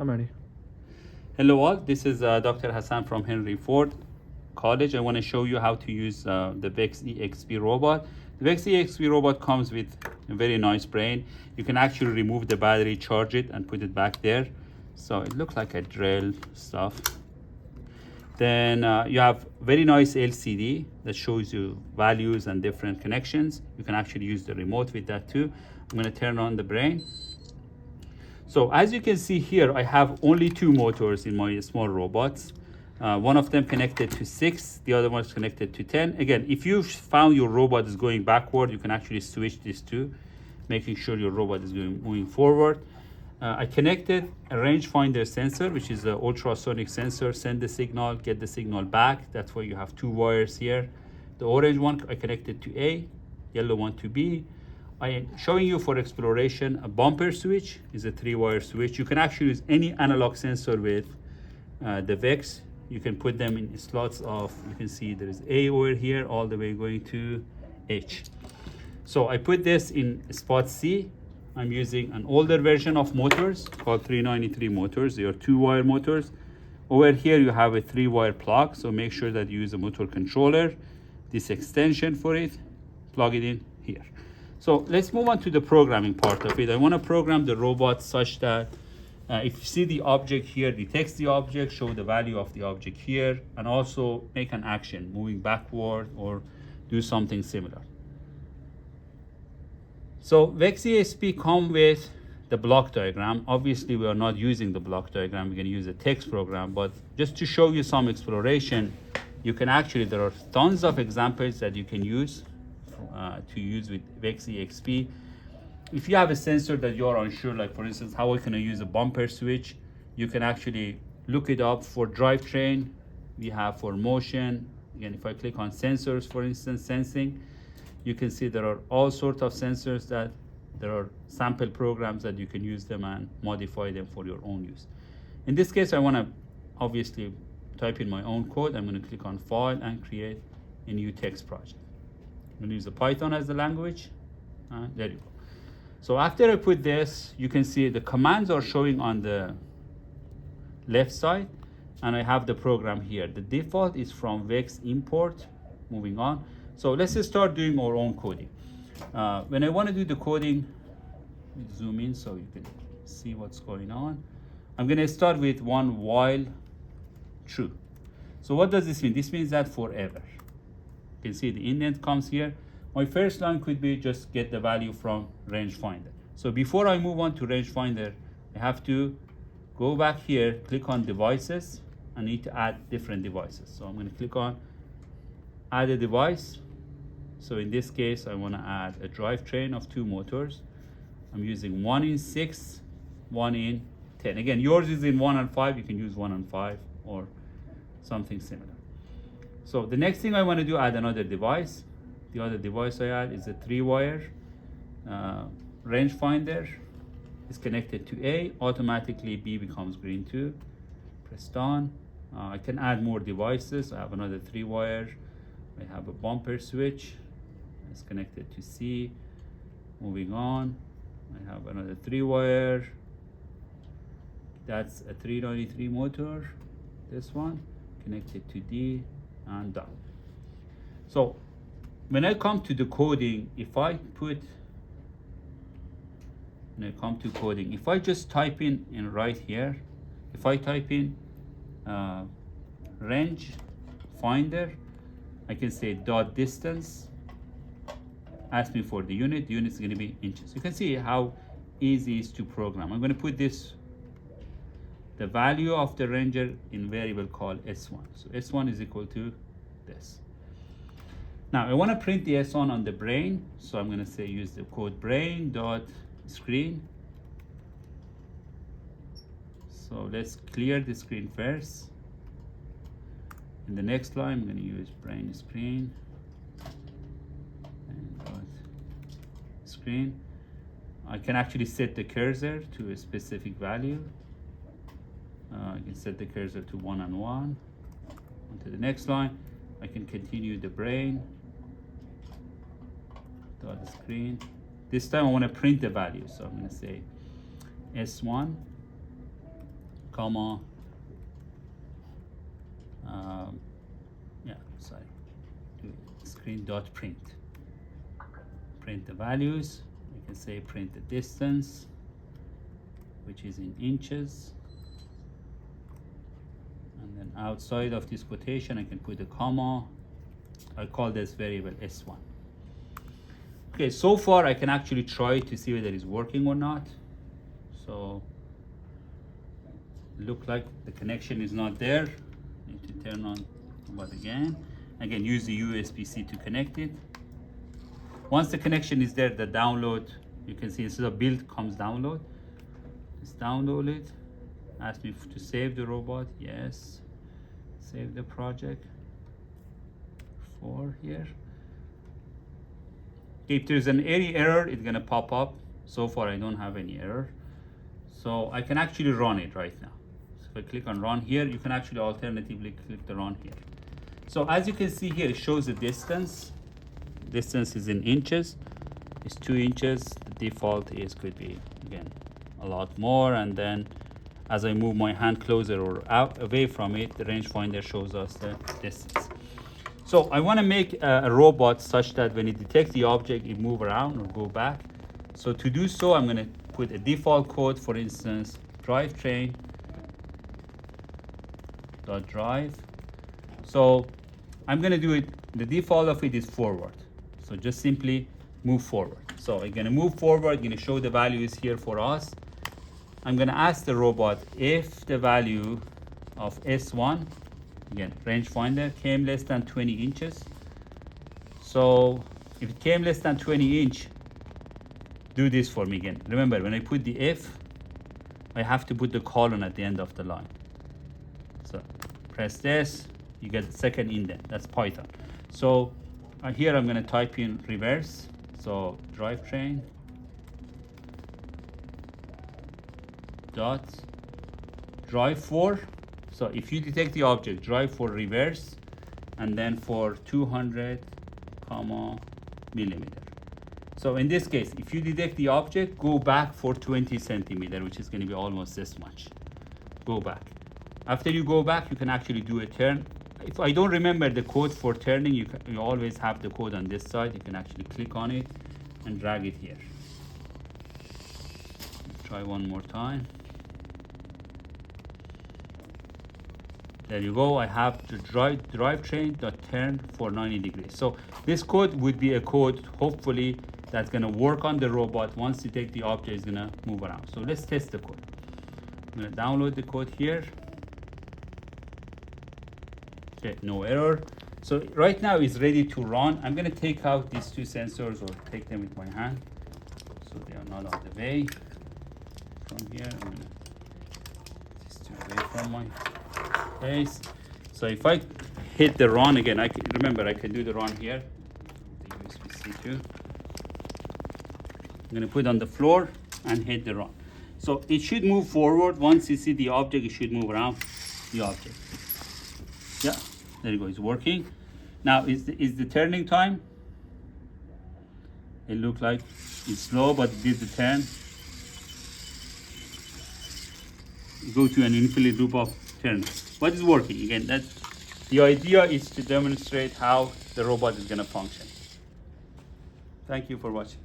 I'm ready. Hello all, this is Dr. Hassan from Henry Ford College. I want to show you how to use the VEX EXP robot. The VEX EXP robot comes with a very nice brain. You can actually remove the battery, charge it, and put it back there. So it looks like a drill stuff. Then you have very nice LCD that shows you values and different connections. You can actually use the remote with that too. I'm going to turn on the brain. So as you can see here, I have only 2 motors in my small robots. One of them connected to 6, the other one is connected to 10. Again, if you found your robot is going backward, you can actually switch these two, making sure your robot is moving forward. I connected a rangefinder sensor, which is an ultrasonic sensor, send the signal, get the signal back. That's why you have 2 wires here. The orange one I connected to A, yellow one to B. I am showing you for exploration a bumper switch is a 3-wire switch. You can actually use any analog sensor with the VEX. You can put them in slots of, you can see there is A over here all the way going to H. So I put this in spot C. I'm using an older version of motors called 393 motors. They are 2-wire motors. Over here you have a 3-wire plug, so make sure that you use a motor controller, this extension for it, plug it in here. So let's move on to the programming part of it. I want to program the robot such that if you see the object here, detects the object, show the value of the object here, and also make an action, moving backward or do something similar. So VEX EXP come with the block diagram. Obviously, we are not using the block diagram. We're going to use a text program, but just to show you some exploration, you can actually, there are tons of examples that you can use to use with VEX EXP. If you have a sensor that you're unsure, like for instance, how can I use a bumper switch? You can actually look it up for drivetrain. We have for motion. Again, if I click on sensors, for instance, sensing, you can see there are all sorts of sensors that there are sample programs that you can use them and modify them for your own use. In this case, I want to obviously type in my own code. I'm going to click on file and create a new text project. I'm going to use the Python as the language. There you go. So after I put this, you can see the commands are showing on the left side, and I have the program here. The default is from VEX import. Moving on. So let's just start doing our own coding. When I want to do the coding, zoom in so you can see what's going on. I'm going to start with one while true. So what does this mean? This means that forever. You can see the indent comes here. My first line could be just get the value from rangefinder. So before I move on to rangefinder, I have to go back here, click on devices. I need to add different devices. So I'm going to click on add a device. So in this case, I want to add a drivetrain of 2 motors. I'm using 1 in 6, 1 in 10. Again, yours is in 1 and 5. You can use 1 and 5 or something similar. So the next thing I want to do, add another device. The other device I add is a 3-wire rangefinder. Is connected to A. Automatically B becomes green too. Press done. I can add more devices. I have another 3-wire. I have a bumper switch. It's connected to C. Moving on. I have another 3-wire. That's a 393 motor. This one connected to D and done. So when I come to the coding, if I just type in right here, if I type in range finder, I can say dot distance, ask me for the unit is going to be inches. You can see how easy it is to program. I'm going to put the value of the ranger in variable called S1. So S1 is equal to this. Now I want to print the S1 on the brain, so I'm going to say use the code brain dot screen. So let's clear the screen first. In the next line, I'm going to use brain screen and dot screen. I can actually set the cursor to a specific value. I can set the cursor to 1 and 1. On to the next line, I can continue the brain dot screen. This time I want to print the value, so I'm going to say S1 comma, yeah, sorry, screen dot print. Print the values. You can say print the distance, which is in inches. And then outside of this quotation, I can put a comma. I call this variable S1. Okay, so far I can actually try to see whether it's working or not. So, look like the connection is not there. Need to turn on robot again. Again, use the USB-C to connect it. Once the connection is there, the download, you can see instead of build comes download. Just download it. Ask me to save the robot. Yes. Save the project. 4 here. If there's any error, it's gonna pop up. So far, I don't have any error. So I can actually run it right now. So if I click on run here, you can actually alternatively click the run here. So as you can see here, it shows the distance. Distance is in inches. It's 2 inches. The default is could be, again, a lot more. And then as I move my hand closer or out away from it, the rangefinder shows us the distance. So I want to make a robot such that when it detects the object, it move around or go back. So to do so, I'm going to put a default code, for instance, drivetrain.drive. So I'm going to do it, the default of it is forward. So just simply move forward. So I'm going to move forward, going to show the values here for us. I'm going to ask the robot if the value of S1, again, rangefinder, came less than 20 inches. So if it came less than 20 inch, do this for me again. Remember, when I put the if, I have to put the colon at the end of the line. So press this, you get the second indent. That's Python. So here I'm going to type in reverse. So drivetrain dot drive for. So if you detect the object, drive for reverse, and then for 200 millimeter. So in this case, if you detect the object, go back for 20 centimeter, which is going to be almost this much. Go back. After you go back, you can actually do a turn. If I don't remember the code for turning, you always have the code on this side. You can actually click on it and drag it here. Let's try one more time. There you go. I have the drivetrain.turn for 90 degrees. So this code would be a code, hopefully, that's going to work on the robot. Once you take the object, it's going to move around. So let's test the code. I'm going to download the code here. Okay, no error. So right now it's ready to run. I'm going to take out these 2 sensors, or take them with my hand, so they are not on the way. From here, I'm going to just away from my face. So if I hit the run again, I can do the run here. The USB-C too. I'm going to put it on the floor and hit the run. So it should move forward. Once you see the object, it should move around the object. Yeah, there you go. It's working. Now is the turning time. It looked like it's slow, but it did the turn. Go to an infinite loop of turn. But it's working. Again, the idea is to demonstrate how the robot is going to function. Thank you for watching.